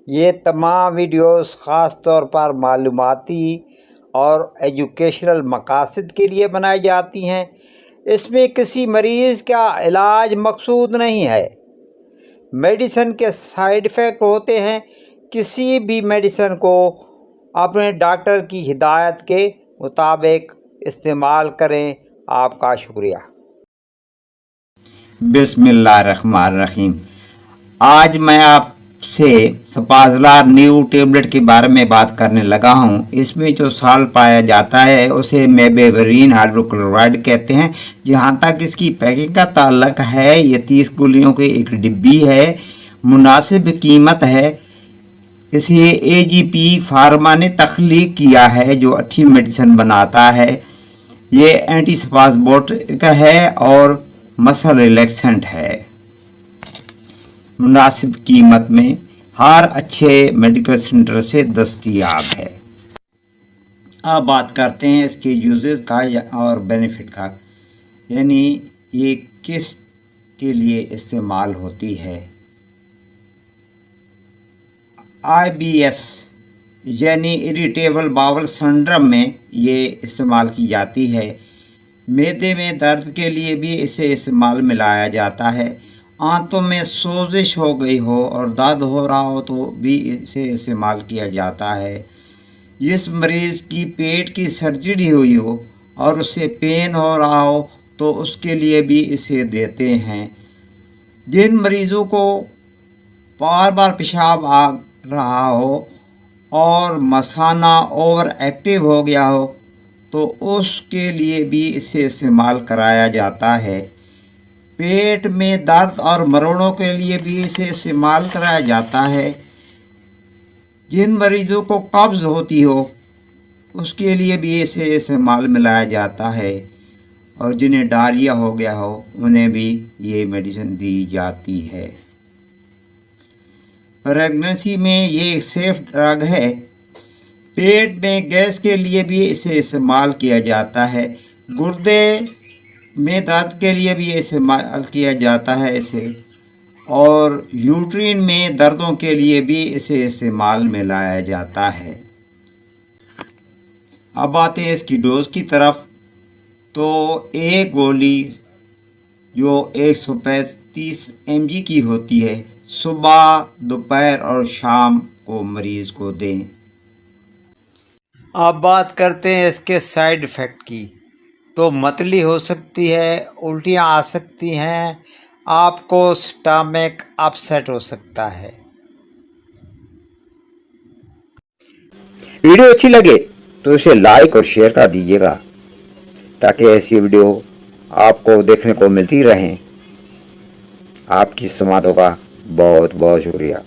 ये तमाम वीडियोस ख़ास तौर पर मालूमाती और एजुकेशनल मकासद के लिए बनाई जाती हैं। इसमें किसी मरीज़ का इलाज मकसूद नहीं है। मेडिसिन के साइड इफ़ेक्ट होते हैं। किसी भी मेडिसिन को अपने डॉक्टर की हिदायत के मुताबिक इस्तेमाल करें। आपका शुक्रिया। बिस्मिल्लाहिर्रहमानिर्रहीम। आज मैं आपसे सपाजलार न्यू टेबलेट के बारे में बात करने लगा हूँ। इसमें जो साल पाया जाता है उसे मेबेवरीन हाइड्रोक्लोराइड कहते हैं। जहाँ तक इसकी पैकिंग का ताल्लुक है, ये 30 गोलियों की एक डिब्बी है। मुनासिब कीमत है। इसे एजीपी फार्मा ने तख्लीक किया है, जो अच्छी मेडिसिन बनाता है। ये एंटीस्पाज़मोटिक है और मसल रिलैक्सेंट है। मुनासिब कीमत में हर अच्छे मेडिकल सेंटर से दस्तयाब है। अब बात करते हैं इसके यूजेस का और बेनिफिट का, यानी ये किस के लिए इस्तेमाल होती है। IBS यानी इरिटेबल बाउल सिंड्रोम में ये इस्तेमाल की जाती है। मैदे में दर्द के लिए भी इसे इस्तेमाल में लाया जाता है। आंतों में सोजिश हो गई हो और दर्द हो रहा हो तो भी इसे इस्तेमाल किया जाता है। जिस मरीज़ की पेट की सर्जरी हुई हो और उसे पेन हो रहा हो तो उसके लिए भी इसे देते हैं। जिन मरीज़ों को बार बार पेशाब आ रहा हो और मसाना ओवर एक्टिव हो गया हो तो उसके लिए भी इसे इस्तेमाल कराया जाता है। पेट में दर्द और मरोड़ों के लिए भी इसे इस्तेमाल कराया जाता है। जिन मरीज़ों को कब्ज़ होती हो उसके लिए भी इसे इस्तेमाल में लाया जाता है, और जिन्हें डायरिया हो गया हो उन्हें भी ये मेडिसिन दी जाती है। प्रेगनेंसी में ये एक सेफ ड्रग है। पेट में गैस के लिए भी इसे इस्तेमाल किया जाता है। गुर्दे में दर्द के लिए भी इस्तेमाल किया जाता है इसे, और यूट्रिन में दर्दों के लिए भी इसे इस्तेमाल में लाया जाता है। अब आते हैं इसकी डोज की तरफ। तो एक गोली जो 135 mg की होती है, सुबह, दोपहर और शाम को मरीज़ को दें। अब बात करते हैं इसके साइड इफ़ेक्ट की। तो मतली हो सकती है, उल्टियाँ आ सकती हैं, आपको स्टमक अपसेट हो सकता है। वीडियो अच्छी लगे तो इसे लाइक और शेयर कर दीजिएगा, ताकि ऐसी वीडियो आपको देखने को मिलती रहें। आपकी समातों का बहुत बहुत शुक्रिया।